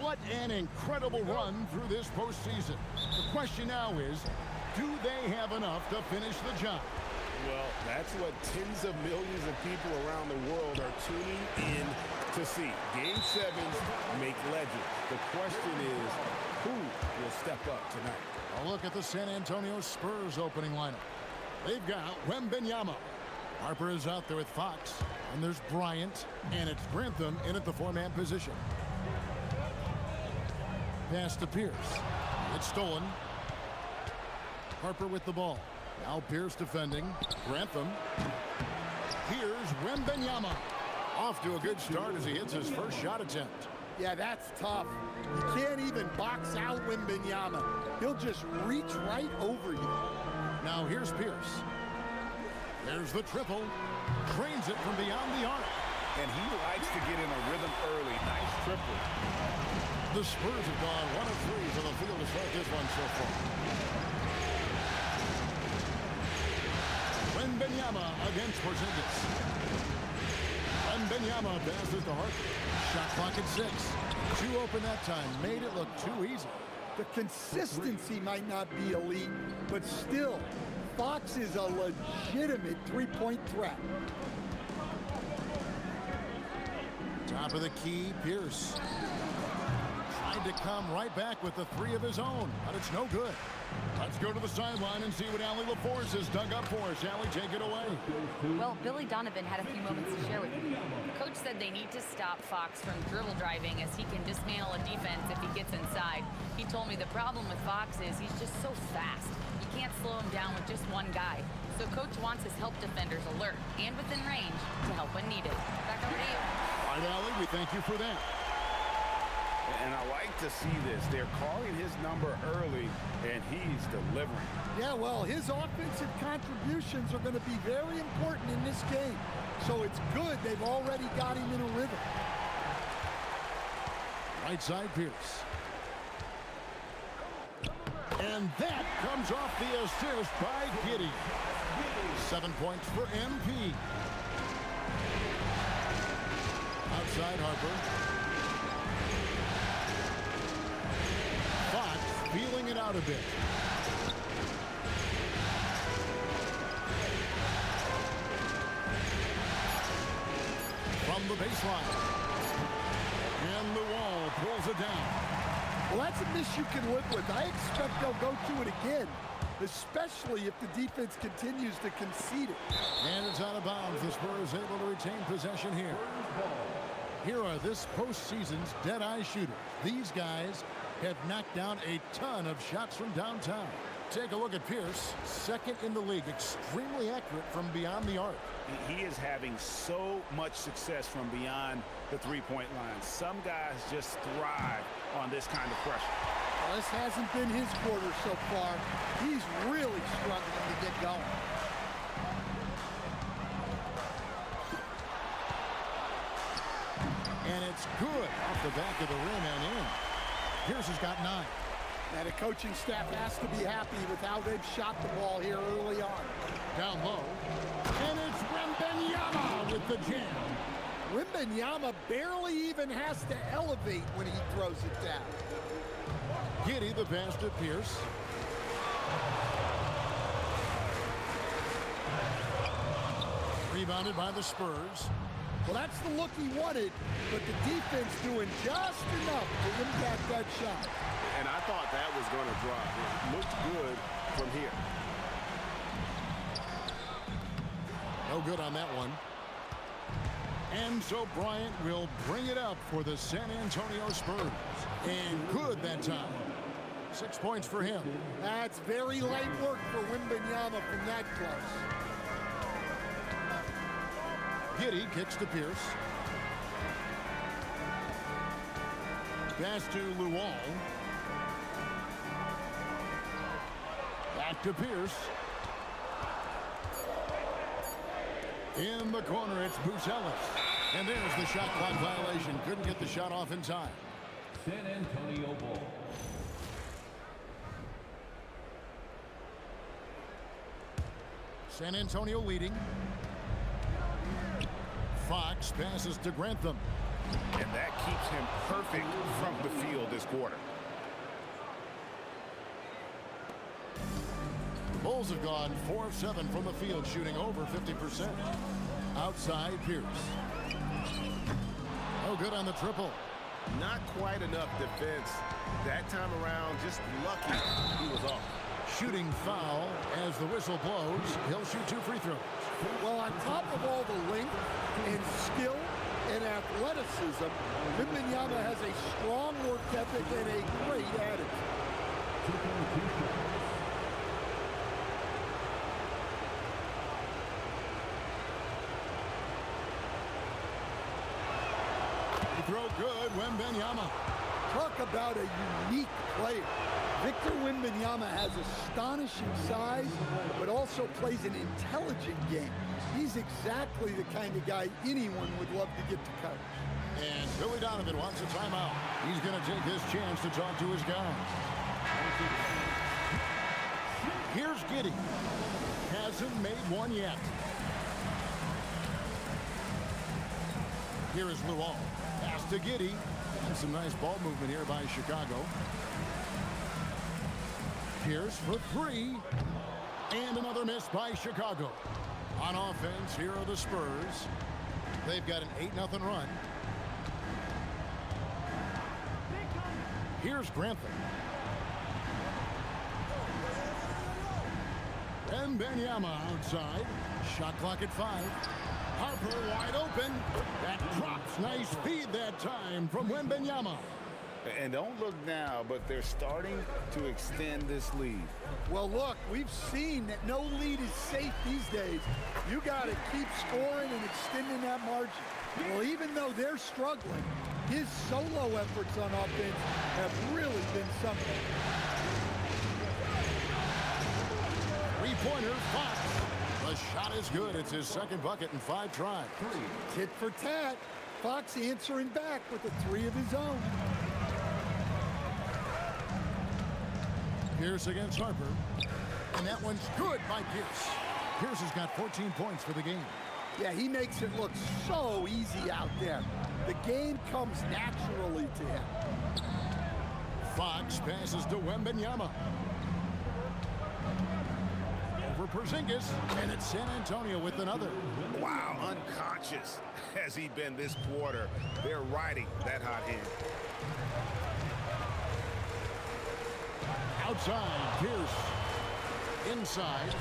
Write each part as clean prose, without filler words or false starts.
What an incredible run through this postseason. The question now is, do they have enough to finish the job? Well, that's what tens of millions of people around the world are tuning in to see. Game 7s make legends. The question is, who will step up tonight? A look at the San Antonio Spurs opening lineup. They've got Wembanyama. Harper is out there with Fox. And there's Bryant. And it's Grantham in at the four-man position. Pass to Pierce. It's stolen. Harper with the ball. Now Pierce defending. Grantham. Here's Wembanyama. Off to a good start as he hits his first shot attempt. Yeah, that's tough. You can't even box out Wembanyama. He'll just reach right over you. Now here's Pierce. There's the triple. Drains it from beyond the arc. And he likes to get in a rhythm early. Nice triple. The Spurs have gone 1 of 3 from the field to start this one so far. Wembanyama against Porzingis. Wembanyama passes to Harper. Shot clock at 6. Too open that time. Made it look too easy. The consistency might not be elite, but still, Fox is a legitimate three-point threat. Top of the key, Pierce. Tried to come right back with the 3 of his own, but it's no good. Let's go to the sideline and see what Allie LaForce has dug up for us. Allie, take it away. Well, Billy Donovan had a few moments to share with me. Coach said they need to stop Fox from dribble driving as he can dismantle a defense if he gets inside. He told me the problem with Fox is he's just so fast. You can't slow him down with just one guy. So Coach wants his help defenders alert and within range to help when needed. Back over to you. All right, Allie, we thank you for that. And I like to see this. They're calling his number early, and he's delivering. Yeah, well, his offensive contributions are going to be very important in this game. So it's good they've already got him in a rhythm. Right side, Pierce. And that comes off the assist by Giddey. 7 points for MP. Outside Harper. Fox feeling it out a bit. From the baseline. And the wall pulls it down. Well, that's a miss you can live with. I expect they'll go to it again, especially if the defense continues to concede it. And it's out of bounds. The Spurs able to retain possession here. Here are this postseason's dead-eye shooters. These guys have knocked down a ton of shots from downtown. Take a look at Pierce, second in the league, extremely accurate from beyond the arc. He is having so much success from beyond the three-point line. Some guys just thrive on this kind of pressure. Well, this hasn't been his quarter so far. He's really struggling to get going. And it's good off the back of the rim and in. Pierce has got 9. And the coaching staff has to be happy with how they've shot the ball here early on. Down low. And it's Wembanyama with the jam. Wembanyama barely even has to elevate when he throws it down. Giddey the pass to Pierce. Rebounded by the Spurs. Well, that's the look he wanted, but the defense doing just enough to impact that shot. And I thought that was going to drop. It looked good from here. No good on that one. And so Bryant will bring it up for the San Antonio Spurs. And good that time. 6 points for him. That's very light work for Wembanyama from that close. Giddey kicks to Pierce. Pass to Luol. Back to Pierce. In the corner, it's Bucelis. And there's the shot clock violation. Couldn't get the shot off in time. San Antonio ball. San Antonio leading. Fox passes to Grantham. And that keeps him perfect from the field this quarter. Bulls have gone 4 of 7 from the field, shooting over 50%. Outside, Pierce. No good on the triple. Not quite enough defense. That time around, just lucky he was off. Shooting foul as the whistle blows. He'll shoot 2 free throws. Well, on top of all the length and skill and athleticism, Wembanyama has a strong work ethic and a great attitude. Throw good, Wembanyama. Talk about a unique player. Victor Wembanyama has astonishing size, but also plays an intelligent game. He's exactly the kind of guy anyone would love to get to coach. And Billy Donovan wants a timeout. He's going to take this chance to talk to his guys. Here's Giddey. Hasn't made one yet. Here is Luol. Pass to Giddey. And some nice ball movement here by Chicago. Pierce for 3. And another miss by Chicago. On offense, here are the Spurs. They've got an 8-0 run. Here's Grantham. Wembanyama outside. Shot clock at 5. Harper wide open. That drops. Nice feed that time from Wembanyama. And don't look now, but they're starting to extend this lead. Well, look, we've seen that no lead is safe these days. You got to keep scoring and extending that margin. Well, even though they're struggling, his solo efforts on offense have really been something. Three-pointer, Fox. The shot is good. It's his second bucket in 5 tries. Tit for tat. Fox answering back with a 3 of his own. Pierce against Harper. And that one's good by Pierce. Pierce has got 14 points for the game. Yeah, he makes it look so easy out there. The game comes naturally to him. Fox passes to Wembanyama. Over Porzingis, and it's San Antonio with another. Wow, unconscious has he been this quarter. They're riding that hot hand. Outside, Pierce. Inside.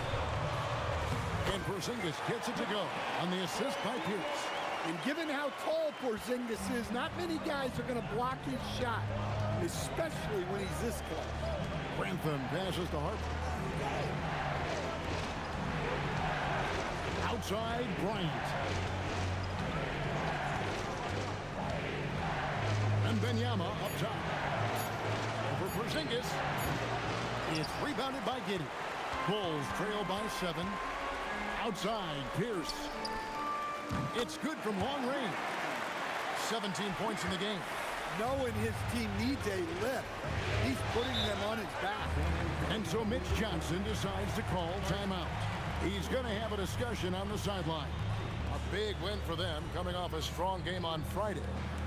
And Porzingis gets it to go on the assist by Pierce. And given how tall Porzingis is, not many guys are going to block his shot, especially when he's this close. Grantham passes to Harper. Outside, Bryant. And Wembanyama up top. Over Porzingis. It's rebounded by Giddey. Bulls trail by 7. Outside, Pierce. It's good from long range. 17 points in the game. Knowing his team needs a lift, he's putting them on his back. And so Mitch Johnson decides to call timeout. He's going to have a discussion on the sideline. A big win for them coming off a strong game on Friday.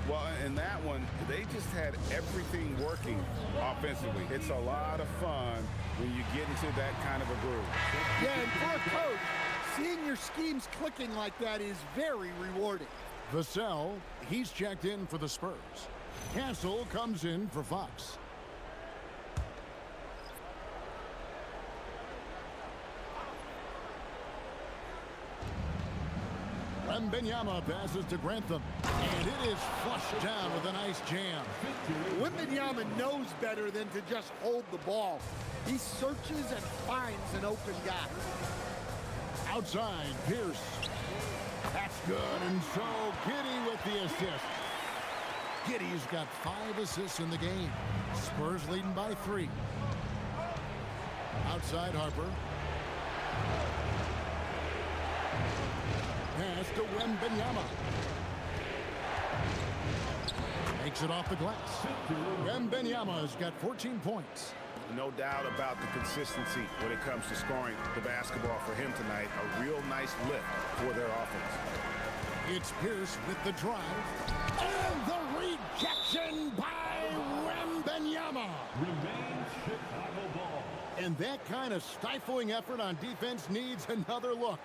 Well, in that one, they just had everything working offensively. It's a lot of fun when you get into that kind of a groove. Yeah, and for a coach, seeing your schemes clicking like that is very rewarding. Vassell, he's checked in for the Spurs. Castle comes in for Fox. Wembanyama passes to Grantham, and it is flushed down with a nice jam. Wembanyama knows better than to just hold the ball. He searches and finds an open guy. Outside, Pierce. That's good, and so Giddey with the assist. Giddey's got 5 assists in the game. Spurs leading by 3. Outside, Harper. Pass to Wembanyama. Makes it off the glass. Wembanyama's got 14 points. No doubt about the consistency when it comes to scoring the basketball for him tonight. A real nice lift for their offense. It's Pierce with the drive. And the rejection by Wembanyama. Remains Chicago ball. And that kind of stifling effort on defense needs another look.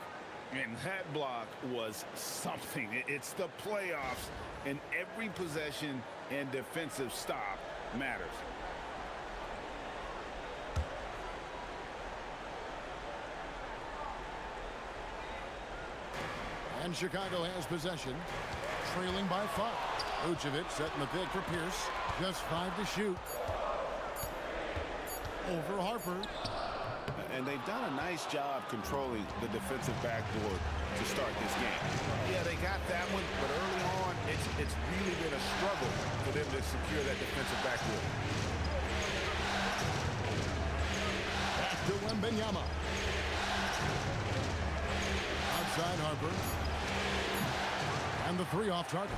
And that block was something. It's the playoffs, and every possession and defensive stop matters. And Chicago has possession, trailing by 5. Vucevic setting the pick for Pierce. Just 5 to shoot. Over Harper. And they've done a nice job controlling the defensive backboard to start this game. Yeah, they got that one, but early on, it's really been a struggle for them to secure that defensive backboard. Back to Wembanyama. Outside Harper. And the 3 off target.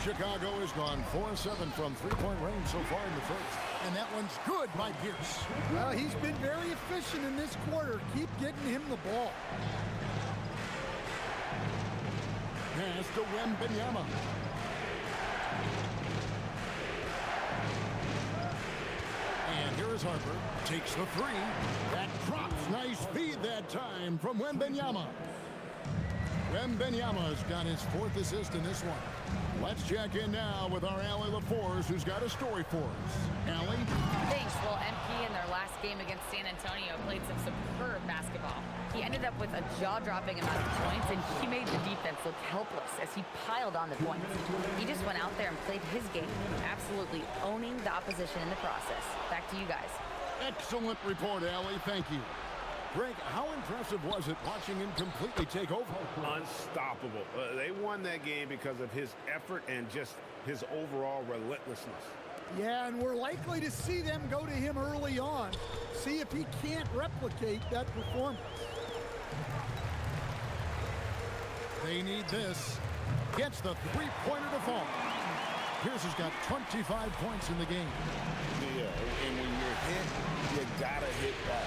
Chicago has gone 4-7 from three-point range so far in the first. And that one's good by Pierce. Well, he's been very efficient in this quarter. Keep getting him the ball. Pass to Wembanyama. And here is Harper. Takes the 3. That drops. Nice feed that time from Wembanyama. Wembanyama's got his 4th assist in this one. Let's check in now with our Allie LaForce, who's got a story for us. Allie? Thanks. Well, MP in their last game against San Antonio played some superb basketball. He ended up with a jaw-dropping amount of points, and he made the defense look helpless as he piled on the points. He just went out there and played his game, absolutely owning the opposition in the process. Back to you guys. Excellent report, Allie. Thank you. Greg, how impressive was it watching him completely take over? Unstoppable. They won that game because of his effort and just his overall relentlessness. Yeah, and we're likely to see them go to him early on. See if he can't replicate that performance. They need this. Gets the 3-pointer to fall. Pierce has got 25 points in the game. Yeah, and when you're hit, you gotta hit back.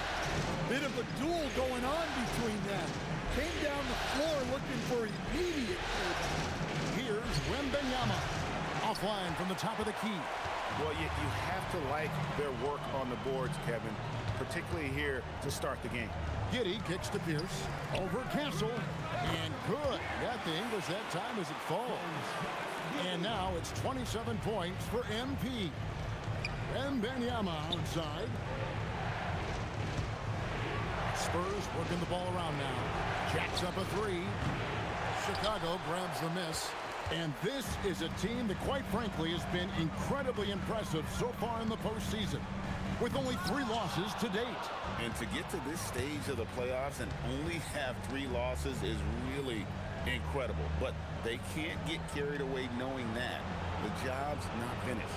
Bit of a duel going on between them. Came down the floor looking for immediate payback. Here's Wembanyama. Offline from the top of the key. Well, you have to like their work on the boards, Kevin, particularly here to start the game. Giddey kicks to Pierce. Over Castle. And good. Got the English that time as it falls. And now it's 27 points for MP. Wembanyama outside. Spurs working the ball around now. Jacks up a 3. Chicago grabs the miss. And this is a team that, quite frankly, has been incredibly impressive so far in the postseason, with only 3 losses to date. And to get to this stage of the playoffs and only have 3 losses is really incredible. But they can't get carried away knowing that. The job's not finished.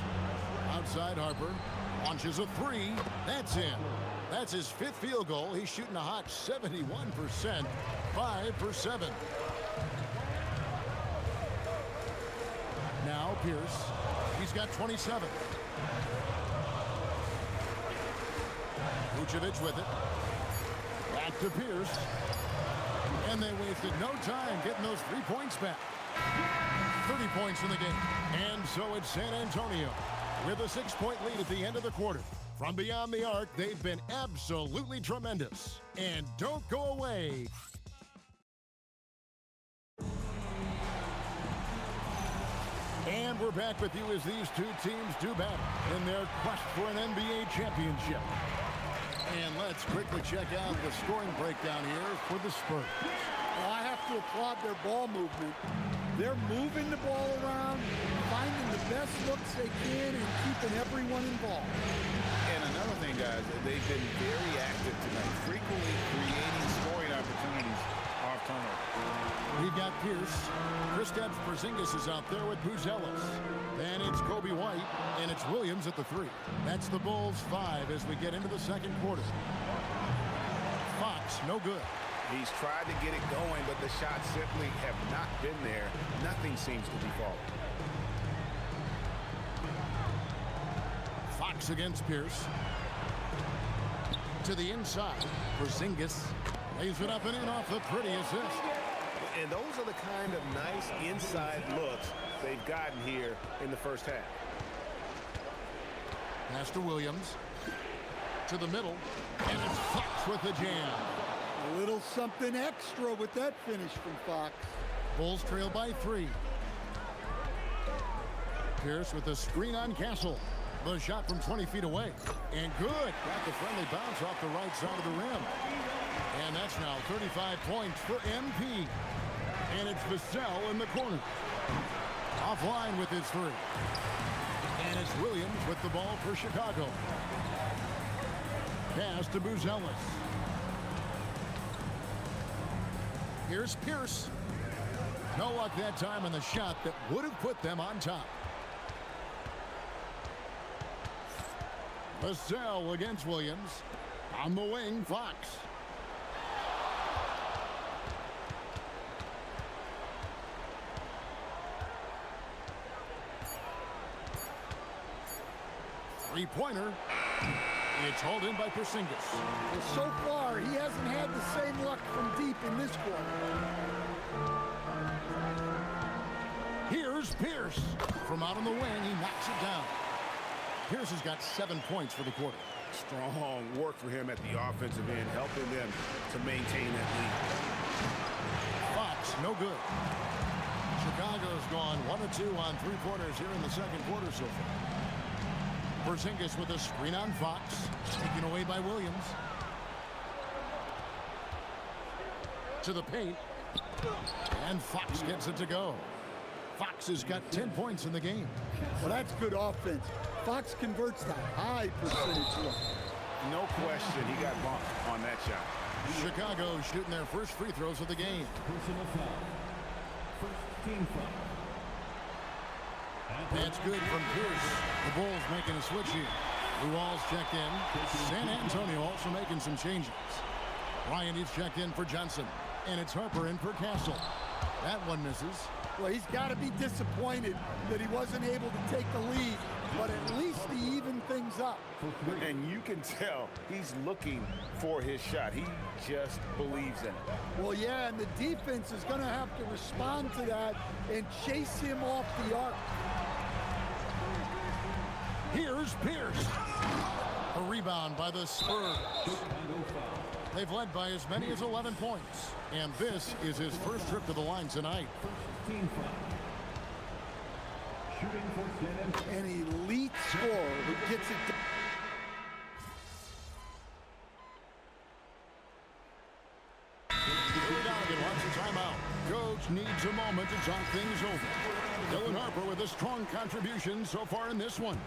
Outside Harper. Launches a 3. That's in. That's his 5th field goal. He's shooting a hot 71%. 5 for 7. Now Pierce. He's got 27. Vucevic with it. Back to Pierce. And they wasted no time getting those 3 points back. 30 points in the game. And so it's San Antonio with a 6-point lead at the end of the quarter. From beyond the arc, they've been absolutely tremendous. And don't go away. And we're back with you as these 2 teams do battle in their quest for an NBA championship. And let's quickly check out the scoring breakdown here for the Spurs. Well, I have to applaud their ball movement. They're moving the ball around, finding the best looks they can, and keeping everyone involved. And another thing, guys, they've been very active tonight, frequently creating scoring opportunities off turnover. We've got Pierce. Kristaps Porzingis is out there with Buzelis. Then it's Kobe White, and it's Williams at the 3. That's the Bulls' 5 as we get into the second quarter. Fox, no good. He's tried to get it going, but the shots simply have not been there. Nothing seems to be falling. Fox against Pierce. To the inside. Porzingis lays it up and in off the pretty assist. And those are the kind of nice inside looks they've gotten here in the first half. Pass to Williams. To the middle. And it's Fox with the jam. A little something extra with that finish from Fox. Bulls trail by 3. Pierce with the screen on Castle. The shot from 20 feet away. And good. Got the friendly bounce off the right side of the rim. And that's now 35 points for MP. And it's Vassell in the corner. Offline with his 3. And it's Williams with the ball for Chicago. Pass to Buzelis. Here's Pierce. No luck that time on the shot that would have put them on top. Vassell against Williams. On the wing, Fox. Three-pointer. It's hauled in by Porzingis. Well, so far, he hasn't had the same luck from deep in this quarter. Here's Pierce. From out on the wing, he knocks it down. Pierce has got 7 points for the quarter. Strong work for him at the offensive end, helping them to maintain that lead. Fox, no good. Chicago's gone 1 of 2 on three-pointers here in the second quarter so far. Porzingis with a screen on Fox. Taken away by Williams. To the paint. And Fox gets it to go. Fox has got 10 points in the game. Well, that's good offense. Fox converts that high percentage look. No question he got bumped on that shot. Chicago shooting their first free throws of the game. Personal foul. First team foul. That's good from Pierce. The Bulls making a switch here. Luol's checked in. San Antonio also making some changes. Ryan is checked in for Johnson. And it's Harper in for Castle. That one misses. Well, he's got to be disappointed that he wasn't able to take the lead, but at least he evened things up. And you can tell he's looking for his shot. He just believes in it. Well, yeah, and the defense is going to have to respond to that and chase him off the arc. Here's Pierce. A rebound by the Spurs. They've led by as many as 11 points. And this is his first trip to the line tonight. Team foul. Shooting for San Antonio. An elite scorer who gets it done. Donovan wants a timeout. Coach needs a moment to talk things over. Dylan Harper with a strong contribution so far in this one.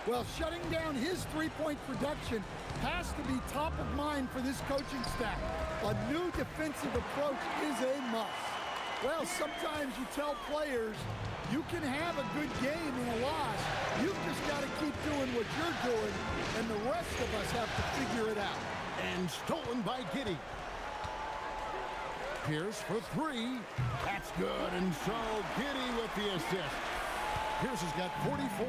Well, shutting down his three-point production has to be top of mind for this coaching staff. A new defensive approach is a must. Well, sometimes you tell players you can have a good game in a loss. You've just got to keep doing what you're doing, and the rest of us have to figure it out. And stolen by Giddey. Pierce for 3. That's good. And so Giddey with the assist. Pierce has got 44.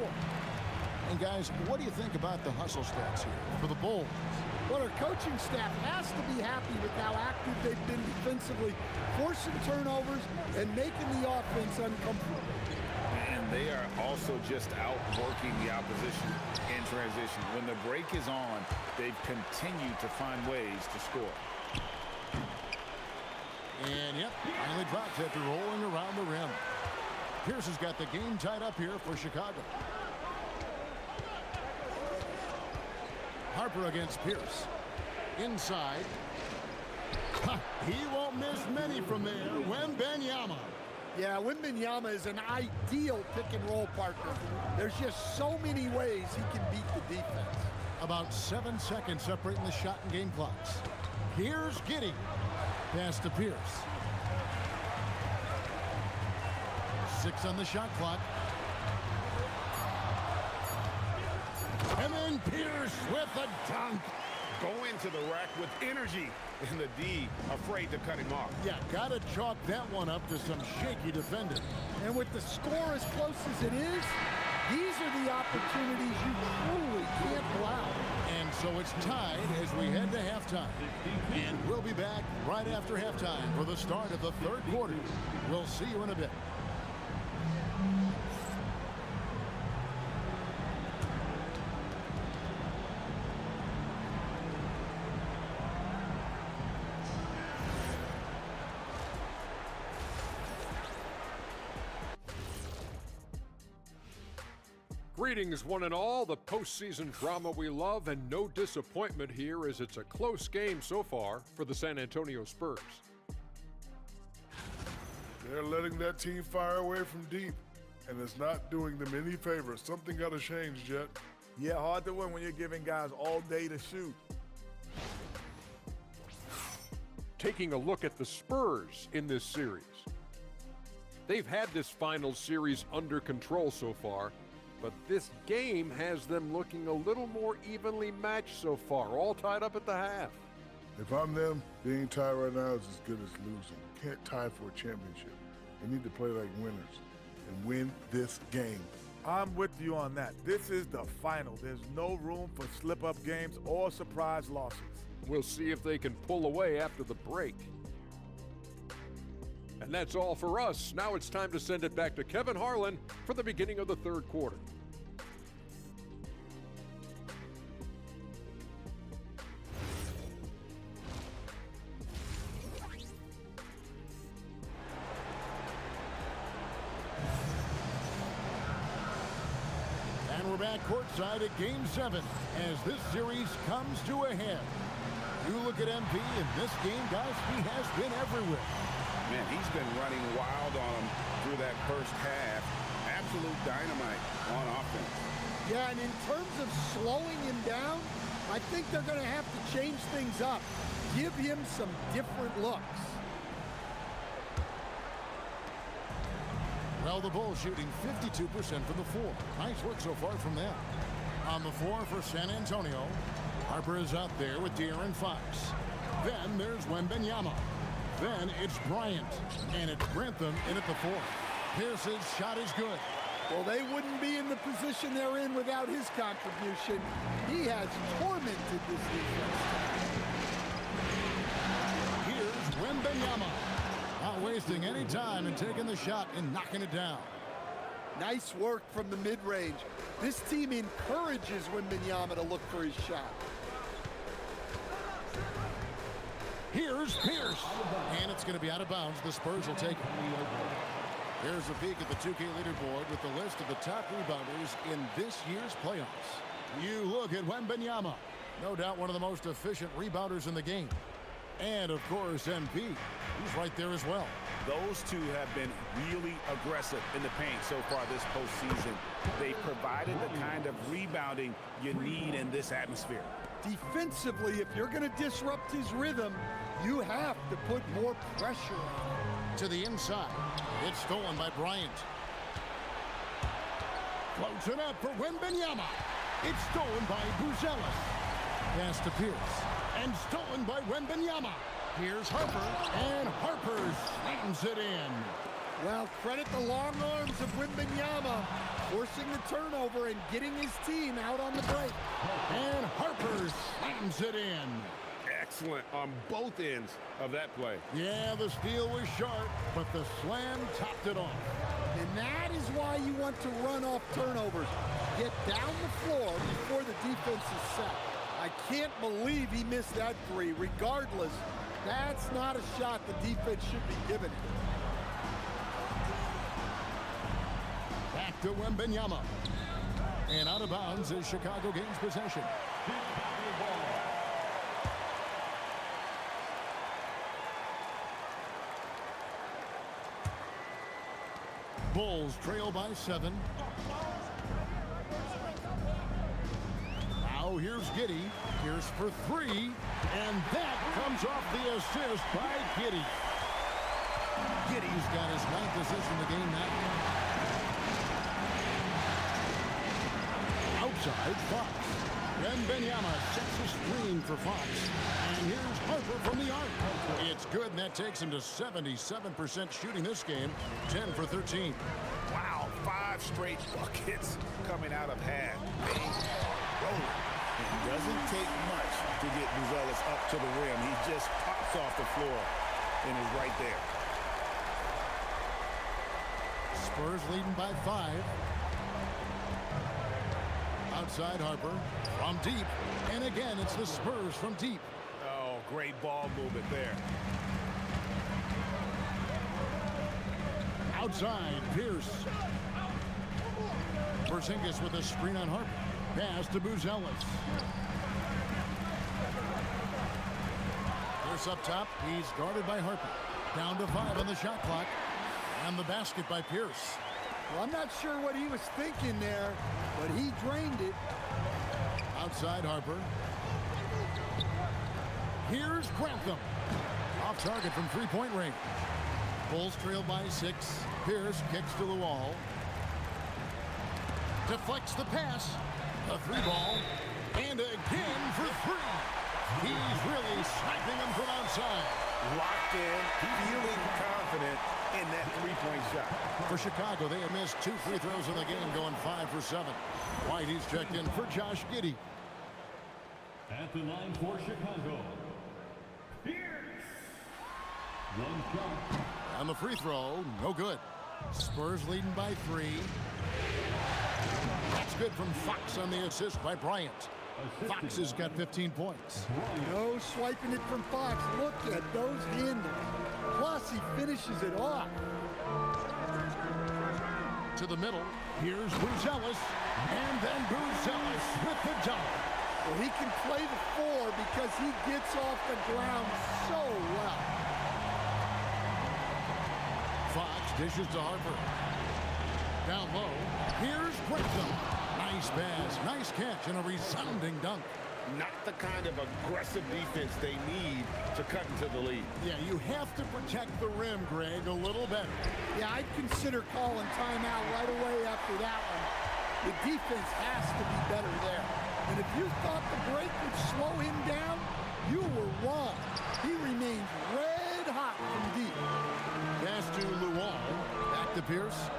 And guys, what do you think about the hustle stats here for the Bulls? Well, our coaching staff has to be happy with how active they've been defensively, forcing turnovers and making the offense uncomfortable. And they are also just outworking the opposition in transition. When the break is on, they've continued to find ways to score. And yep, finally drops after rolling around the rim. Pierce has got the game tied up here for Chicago. Harper against Pierce. Inside. Ha, he won't miss many from there. Wembanyama. Yeah, Wembanyama is an ideal pick-and-roll partner. There's just so many ways he can beat the defense. About 7 seconds separating the shot and game clocks. Here's Giddey. Pass to Pierce. 6 on the shot clock. And then Pierce with a dunk. Go into the rack with energy, and the D afraid to cut him off. Yeah, gotta chalk that one up to some shaky defending. And with the score as close as it is, these are the opportunities you truly can't allow. And so it's tied as we head to halftime. And we'll be back right after halftime for the start of the third quarter. We'll see you in a bit. Greetings, one and all. The postseason drama we love, and no disappointment here as it's a close game so far for the San Antonio Spurs. They're letting that team fire away from deep, and it's not doing them any favors. Something got to change, Jet. Yeah, hard to win when you're giving guys all day to shoot. Taking a look at the Spurs in this series. They've had this final series under control so far, but this game has them looking a little more evenly matched so far, all tied up at the half. If I'm them, being tied right now is as good as losing. You can't tie for a championship. They need to play like winners and win this game. I'm with you on that. This is the final. There's no room for slip-up games or surprise losses. We'll see if they can pull away after the break. And that's all for us. Now it's time to send it back to Kevin Harlan for the beginning of the third quarter. And we're back courtside at Game 7 as this series comes to a head. You look at MP in this game, guys, he has been everywhere. Man, he's been running wild on him through that first half. Absolute dynamite on offense. Yeah, and in terms of slowing him down, I think they're going to have to change things up. Give him some different looks. Well, the Bulls shooting 52% from the floor. Nice work so far from them. On the floor for San Antonio, Harper is out there with De'Aaron Fox. Then there's Wembanyama. Then it's Bryant. And it's Grantham in at the fourth. Pierce's shot is good. Well, they wouldn't be in the position they're in without his contribution. He has tormented this defense. Here's Wembanyama. Not wasting any time and taking the shot and knocking it down. Nice work from the mid-range. This team encourages Wembanyama to look for his shot. Here's Pierce. And it's going to be out of bounds. The Spurs will take it. Here's a peek at the 2K leaderboard with the list of the top rebounders in this year's playoffs. You look at Wembanyama. No doubt one of the most efficient rebounders in the game. And, of course, MP. He's right there as well. Those two have been really aggressive in the paint so far this postseason. They've provided the kind of rebounding you need in this atmosphere. Defensively, if you're going to disrupt his rhythm, you have to put more pressure on him. To the inside. It's stolen by Bryant. Floats it up for Wembanyama. It's stolen by Buzelis. Pass to Pierce. And stolen by Wembanyama. Here's Harper. And Harper slams it in. Well, credit the long arms of Wembanyama, forcing the turnover and getting his team out on the break. And Harper slams it in. Excellent on both ends of that play. Yeah, the steal was sharp, but the slam topped it off. And that is why you want to run off turnovers. Get down the floor before the defense is set. I can't believe he missed that three. Regardless, that's not a shot the defense should be giving him. Back to Wembanyama. And out of bounds as Chicago gains possession. Bulls trail by 7. Now here's Giddey. Here's for 3. And that comes off the assist by Giddey. Giddey's got his 9th assist in the game now. Outside, Fox. Wembanyama sets a screen for Fox. And here's Harper from the arc. It's good, and that takes him to 77% shooting this game. 10 for 13. Wow, 5 5 straight buckets coming out of half. They roll. It doesn't take much to get Buzelis up to the rim. He just pops off the floor and is right there. Spurs leading by 5. Outside Harper from deep. And again, it's the Spurs from deep. Oh, great ball movement there. Outside, Pierce. Porzingis with a screen on Harper. Pass to Buzelis. Pierce up top. He's guarded by Harper. Down to 5 on the shot clock. And the basket by Pierce. Well, I'm not sure what he was thinking there, but he drained it. Outside Harper. Here's Grantham. Off target from three-point range. Bulls trail by 6. Pierce kicks to the wall. Deflects the pass. A 3-ball. And again for 3. He's really sniping him from outside. Locked in, feeling confident in that 3-point shot. For Chicago, they have missed 2 free throws in the game, going 5 for 7. White, he's checked in for Josh Giddey. At the line for Chicago, Pierce. One shot. On the free throw, no good. Spurs leading by 3. That's good from Fox on the assist by Bryant. Fox has got 15 points. No swiping it from Fox. Look at those handles. Plus, he finishes it off. To the middle. Here's Buzelis. And then Buzelis with the dunk. Well, he can play the 4 because he gets off the ground so well. Fox dishes to Harper. Down low. Here's Grantham. Nice pass, nice catch, and a resounding dunk. Not the kind of aggressive defense they need to cut into the lead. Yeah, you have to protect the rim, Greg, a little better. Yeah, I'd consider calling timeout right away after that one. The defense has to be better there. And if you thought the break would slow him down, you were wrong. He remains red hot from deep. Pass to Luol. Back to Pierce.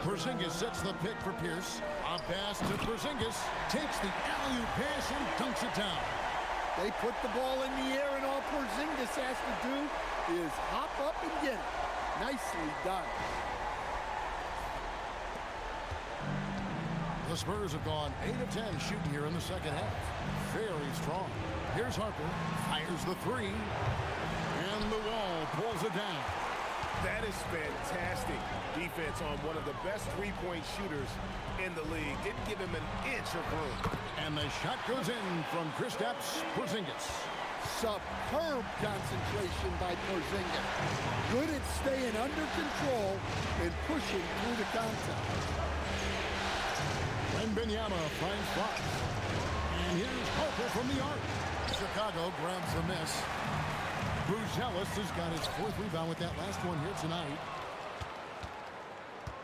Porzingis sets the pick for Pierce. A pass to Porzingis. Takes the alley-oop pass and dunks it down. They put the ball in the air, and all Porzingis has to do is hop up and get it. Nicely done. The Spurs have gone 8 of 10 shooting here in the second half. Very strong. Here's Harper. Fires the 3. And Luol pulls it down. That is fantastic defense on one of the best 3-point shooters in the league. Didn't give him an inch of room. And the shot goes in from Kristaps Porzingis. Superb concentration by Porzingis. Good at staying under control and pushing through the contact. Wembanyama finds Fox. And here's Harper from the arc. Chicago grabs the miss. Buzelis has got his 4th rebound with that last one here tonight.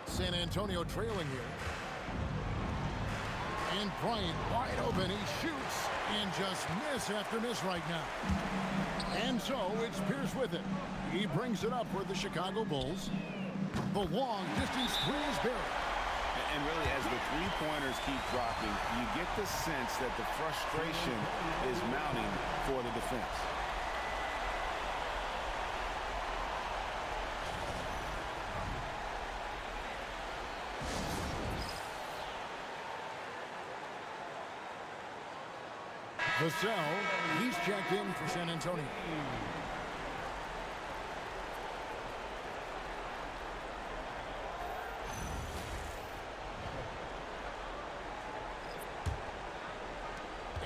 San Antonio trailing here. And Bryant wide open. He shoots and just miss after miss right now. And so it's Pierce with it. He brings it up for the Chicago Bulls. The long distance 3 is buried. And really, as the 3-pointers keep dropping, you get the sense that the frustration is mounting for the defense. Vassell, he's checked in for San Antonio.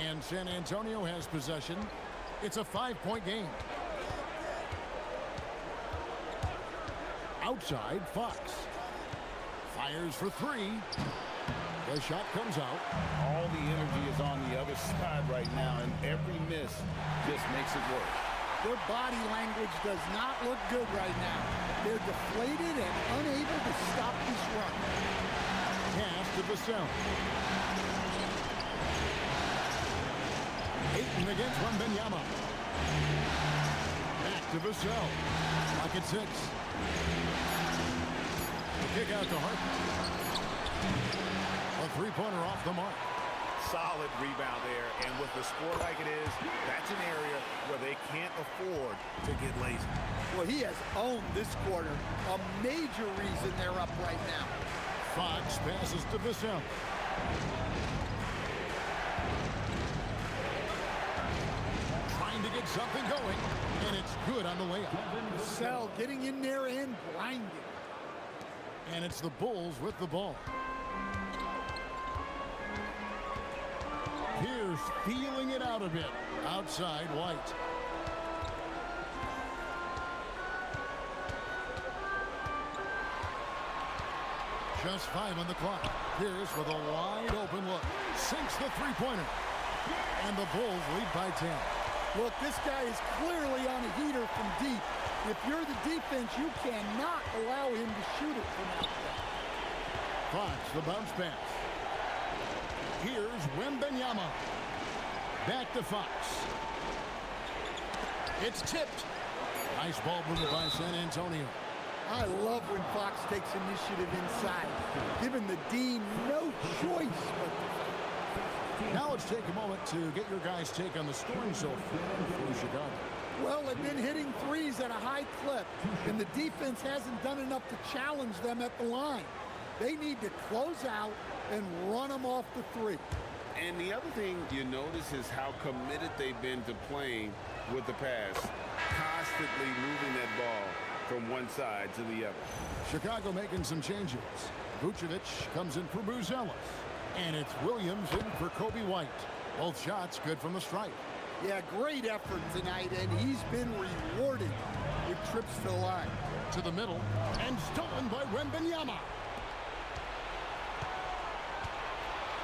And San Antonio has possession. It's a 5-point game. Outside, Fox. Fires for 3. The shot comes out. All the energy is on the other side right now, and every miss just makes it work. Their body language does not look good right now. They're deflated and unable to stop this run. Pass to Vassell. Ayton against Wembanyama. Back to Vassell. Lock at 6. Kick out to Harper. A three-pointer off the mark. Solid rebound there, and with the score like it is, that's an area where they can't afford to get lazy. Well, he has owned this quarter. A major reason they're up right now. Fox passes to Vassell. Trying to get something going, and it's good on the way up. Vassell getting in there and blinding. And it's the Bulls with the ball. Pierce feeling it out a bit. Outside, White. Just 5 on the clock. Pierce with a wide open look. Sinks the three-pointer. And the Bulls lead by 10. Look, this guy is clearly on a heater from deep. If you're the defense, you cannot allow him to shoot it from out there. Fox, the bounce pass. Here's Wembanyama. Back to Fox. It's tipped. Nice ball movement by San Antonio. I love when Fox takes initiative inside, giving the Dean no choice but to. Now let's take a moment to get your guys' take on the scoring so far for Chicago. Well, they've been hitting threes at a high clip, and the defense hasn't done enough to challenge them at the line. They need to close out and run them off the three. And the other thing you notice is how committed they've been to playing with the pass, constantly moving that ball from one side to the other. Chicago making some changes. Vucevic comes in for Buzelis. And it's Williams in for Kobe White. Both shots good from the stripe. Yeah, great effort tonight, and he's been rewarded with trips to the line. To the middle, and stolen by Wembanyama.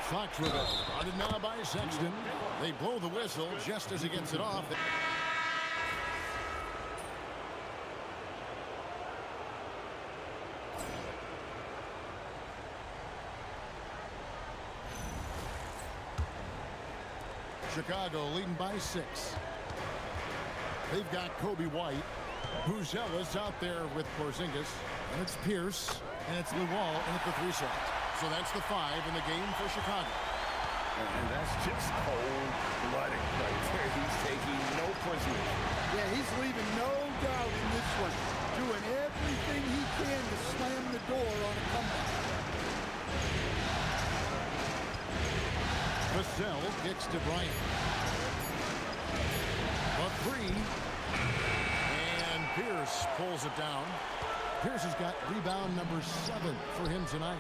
Fox with it. Guarded now by Sexton. They blow the whistle just as he gets it off. Chicago leading by 6. They've got Kobe White. Buzelis out there with Porzingis. And it's Pierce. And it's Luol in at the 3 slot. So that's the 5 in the game for Chicago. And that's just cold-blooded right there. He's taking no prisoners. Yeah, he's leaving no doubt in this one. Doing everything he can to slam the door on a comeback. Vassell kicks to Bryant. A 3. And Pierce pulls it down. Pierce has got rebound number 7 for him tonight.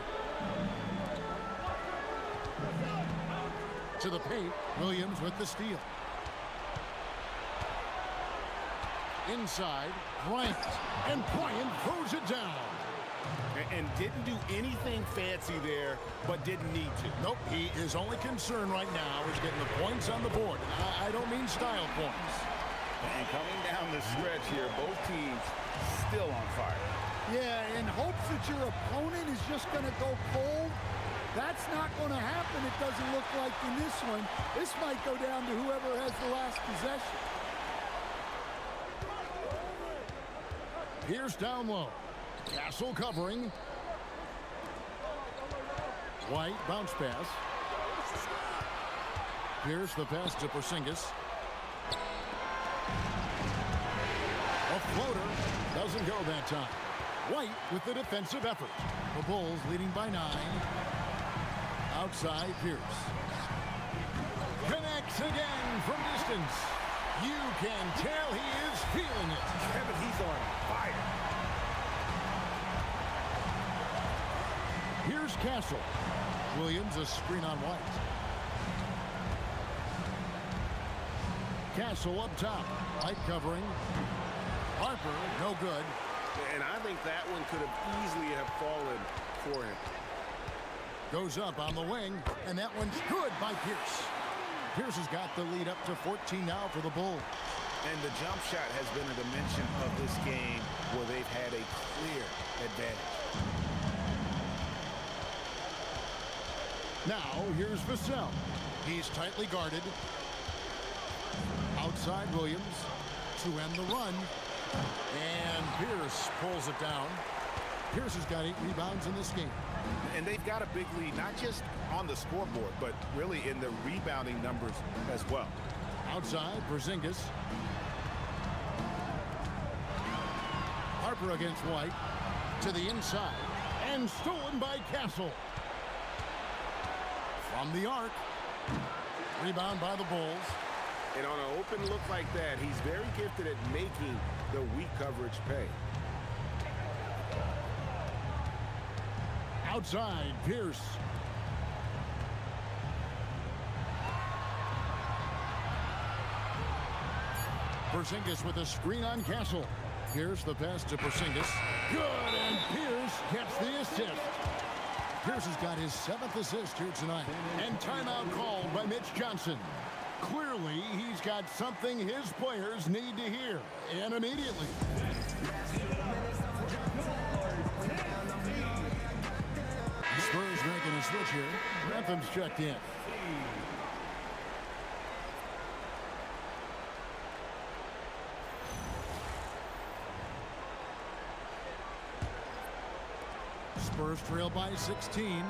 To the paint, Williams with the steal. Inside, Bryant. And Bryant throws it down. And didn't do anything fancy there, but didn't need to. Nope, he is only concerned right now is getting the points on the board. I don't mean style points. And coming down the stretch here, both teams still on fire. Yeah, in hopes that your opponent is just going to go cold. That's not going to happen, it doesn't look like in this one. This might go down to whoever has the last possession. Here's down low. Castle covering. White bounce pass. Pierce the pass to Porzingis. A floater doesn't go that time. White with the defensive effort. The Bulls leading by 9. Outside Pierce. Connects again from distance. You can tell he is feeling it. Kevin, he's on fire. Here's Castle. Williams a screen on White. Castle up top. White covering. Harper, no good. And I think that one could have easily have fallen for him. Goes up on the wing, and that one's good by Pierce. Pierce has got the lead up to 14 now for the Bulls. And the jump shot has been a dimension of this game where they've had a clear advantage. Now, here's Vassell. He's tightly guarded. Outside Williams to end the run. And Pierce pulls it down. Pierce has got 8 rebounds in this game. And they've got a big lead, not just on the scoreboard, but really in the rebounding numbers as well. Outside, Porzingis. Harper against White. To the inside. And stolen by Castle. From the arc. Rebound by the Bulls. And on an open look like that, he's very gifted at making the weak coverage pay. Outside, Pierce. Porzingis with a screen on Castle. Here's the pass to Porzingis. Good, and Pierce gets the assist. Pierce has got his 7th assist here tonight. And timeout called by Mitch Johnson. Clearly, he's got something his players need to hear, and immediately. Spurs making a switch here. Grantham's checked in. Spurs trail by 16.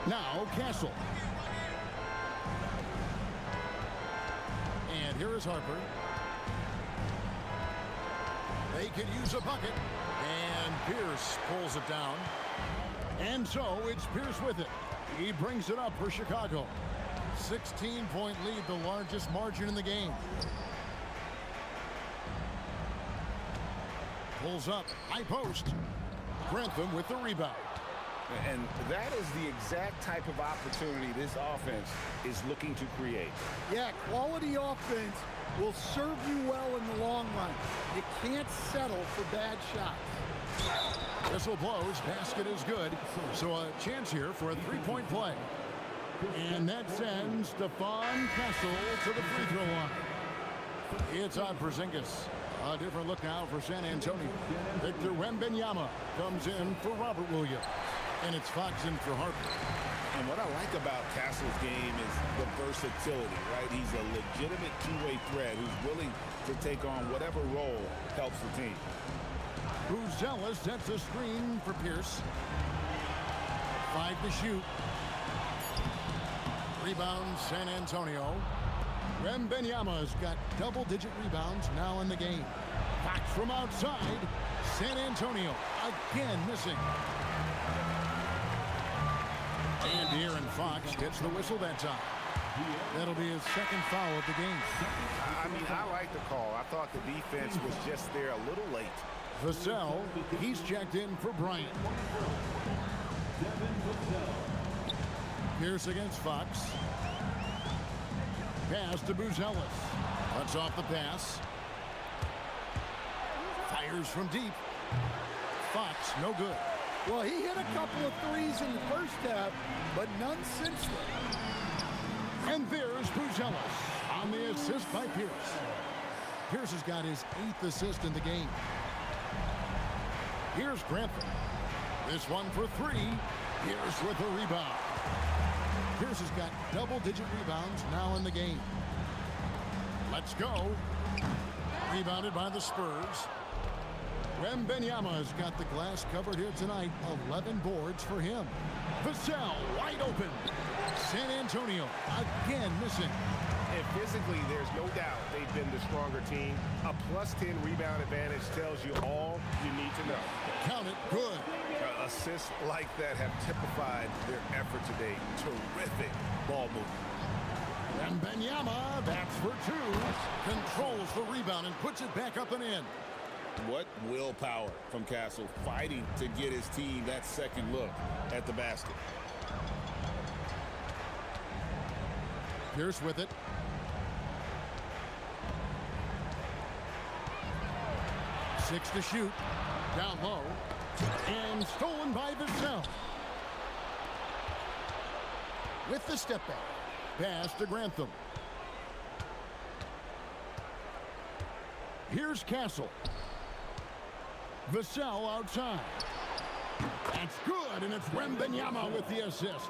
Now Castle. And here is Harper. They could use a bucket. And Pierce pulls it down. And so it's Pierce with it. He brings it up for Chicago. 16-point lead, the largest margin in the game. Pulls up, high post. Grantham with the rebound. And that is the exact type of opportunity this offense is looking to create. Yeah, quality offense will serve you well in the long run. You can't settle for bad shots. Whistle blows, basket is good. So a chance here for a three-point play. And that sends Stephon Castle to the free throw line. It's on Porzingis. A different look now for San Antonio. Victor Wembanyama comes in for Robert Williams. And it's Fox in for Harper. And what I like about Castle's game is the versatility, right? He's a legitimate two-way threat who's willing to take on whatever role helps the team. Buzella sets a screen for Pierce. 5 to shoot. Rebound San Antonio. Wembanyama's got double-digit rebounds now in the game. Fox from outside. San Antonio again missing. And De'Aaron Fox gets the whistle that time. That'll be his second foul of the game. I mean, I like the call. I thought the defense was just there a little late. Vassell, he's checked in for Bryant. Pierce against Fox. Pass to Buzelis. Cuts off the pass. Fires from deep. Fox, no good. Well, he hit a couple of threes in the first half, but none since then. And there's Buzelis on the assist by Pierce. Pierce has got his 8th assist in the game. Here's Grantham. This one for 3. Pierce with a rebound. Pierce has got double-digit rebounds now in the game. Let's go. Rebounded by the Spurs. Wembanyama's got the glass covered here tonight. 11 boards for him. Vassell wide open. San Antonio again missing. And physically, there's no doubt they've been the stronger team. A plus 10 rebound advantage tells you all you need to know. Count it, good. Assists like that have typified their effort today. Terrific ball movement. Wembanyama, that's for 2. Controls the rebound and puts it back up and in. What willpower from Castle, fighting to get his team that second look at the basket. Pierce with it. Six to shoot. Down low. And stolen by Vassell. With the step back. Pass to Grantham. Here's Castle. Vassell outside. That's good, and it's Wembanyama with the assist.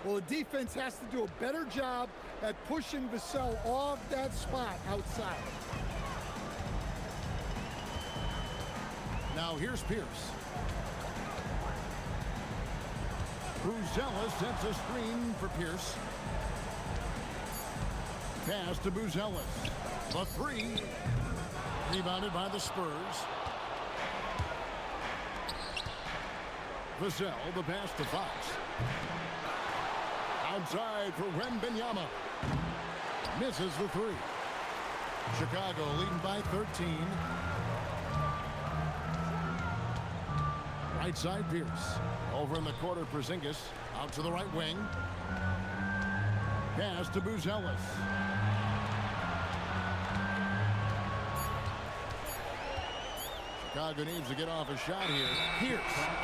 Well, the defense has to do a better job at pushing Vassell off that spot outside. Now here's Pierce. Buzella sets a screen for Pierce. Pass to Buzelis. The three. Rebounded by the Spurs. Vassell, the pass to Fox. Outside for Wembanyama. Misses the three. Chicago leading by 13. Right side Pierce. Over in the corner, Porzingis. Out to the right wing. Pass to Buzelis. Chicago needs to get off a shot here. Pierce.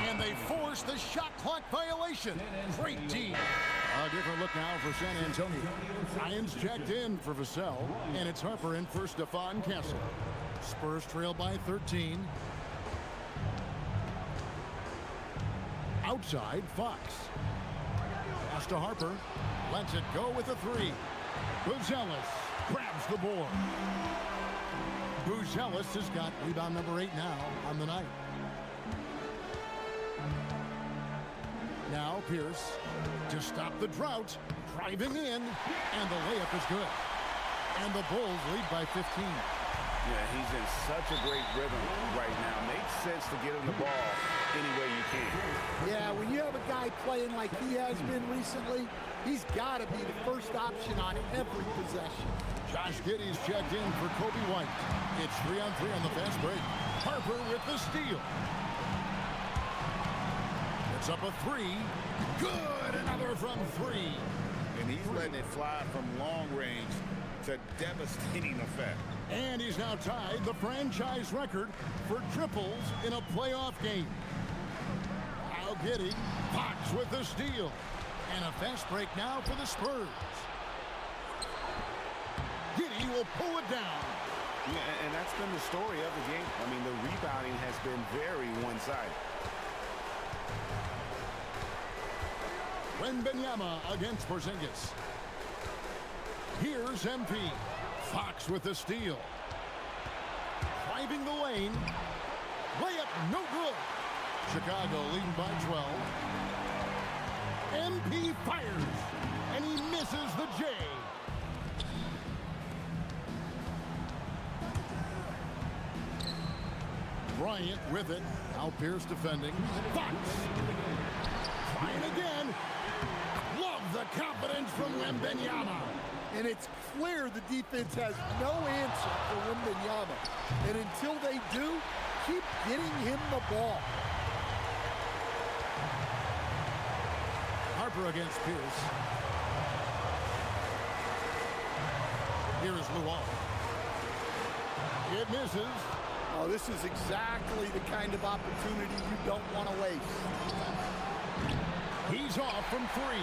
And they force the shot clock violation. Great team. A different look now for San Antonio. Irons checked in for Vassell. And it's Harper in for Stephon Castle. Spurs trail by 13. Outside, Fox. Pass to Harper. Lets it go with a three. Buzelis grabs the board. Buzelis has got rebound number 8 now on the night. Now Pierce to stop the drought. Driving in. And the layup is good. And the Bulls lead by 15. Yeah, he's in such a great rhythm right now. Makes sense to get him the ball any way you can. Yeah, when you have a guy playing like he has been recently, he's got to be the first option on every possession. Josh Giddey's checked in for Kobe White. It's 3-on-3 on the fast break. Harper with the steal. It's up a three. Good, another from three. And he's letting it fly from long range to devastating effect. And he's now tied the franchise record for triples in a playoff game. Now Giddey, Fox with the steal. And a fast break now for the Spurs. Giddey will pull it down. Yeah, and that's been the story of the game. I mean, the rebounding has been very one-sided. Wembanyama against Porzingis. Here's MP. Fox with the steal. Driving the lane. Layup no good. Chicago leading by 12. MP fires. And he misses the J. Bryant with it. Now Pierce defending. Fox. Trying again. Love the confidence from Wembanyama. And it's clear the defense has no answer for Wembanyama. And until they do, keep getting him the ball. Harper against Pierce. Here is Luol. It misses. Oh, this is exactly the kind of opportunity you don't want to waste. He's off from three.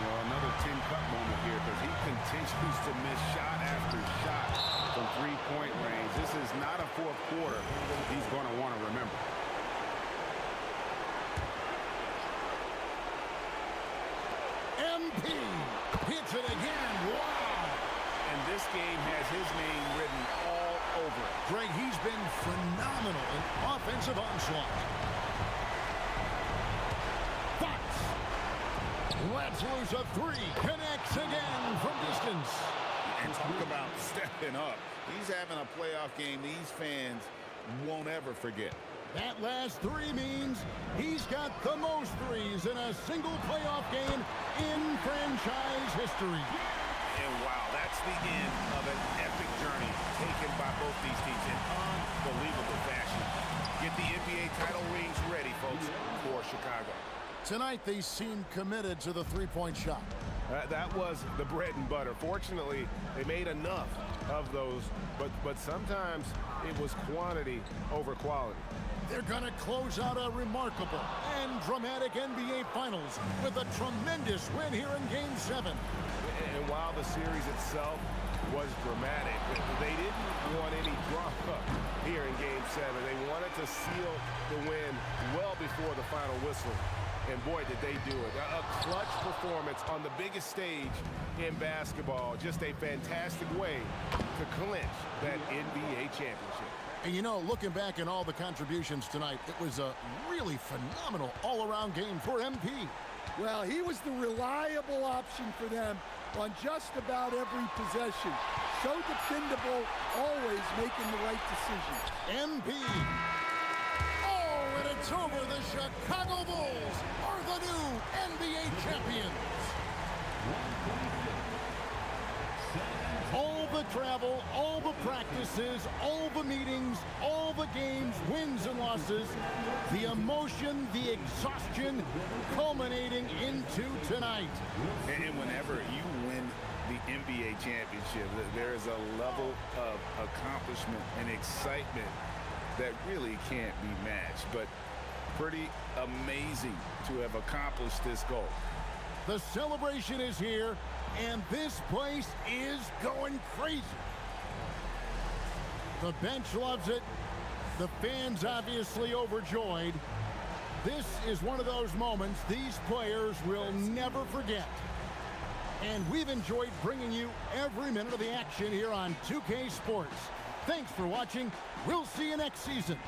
You know, another Tin Cup moment here because he continues to miss shot after shot from three-point range. This is not a fourth quarter he's going to want to remember. MP hits it again. Wow. And this game has his name written all over it. Greg, he's been phenomenal in offensive onslaught. Fox. Lets loose a three. Connects again from distance. And talk about stepping up. He's having a playoff game these fans won't ever forget. That last three means he's got the most threes in a single playoff game in franchise history. And wow, that's the end of an epic journey taken by both these teams in unbelievable fashion. Get the NBA title rings ready, folks, for Chicago. Tonight, they seem committed to the three-point shot. That was the bread and butter. Fortunately, they made enough of those, but sometimes it was quantity over quality. They're going to close out a remarkable and dramatic NBA Finals with a tremendous win here in Game 7. And while the series itself was dramatic, they didn't want any drama here in Game 7. They wanted to seal the win well before the final whistle. And boy, did they do it. A clutch performance on the biggest stage in basketball. Just a fantastic way to clinch that NBA championship. And you know, looking back at all the contributions tonight, it was a really phenomenal all-around game for MP. Well, he was the reliable option for them on just about every possession. So dependable, always making the right decision. MP. Oh, and it's over. The Chicago Bulls are the new NBA champions. All the travel, all the practices, all the meetings, all the games, wins and losses, the emotion, the exhaustion culminating into tonight. And whenever you win the NBA championship, there is a level of accomplishment and excitement that really can't be matched. But pretty amazing to have accomplished this goal. The celebration is here, and this place is going crazy. The bench loves it. The fans obviously overjoyed. This is one of those moments these players will never forget. And we've enjoyed bringing you every minute of the action here on 2K Sports. Thanks for watching. We'll see you next season.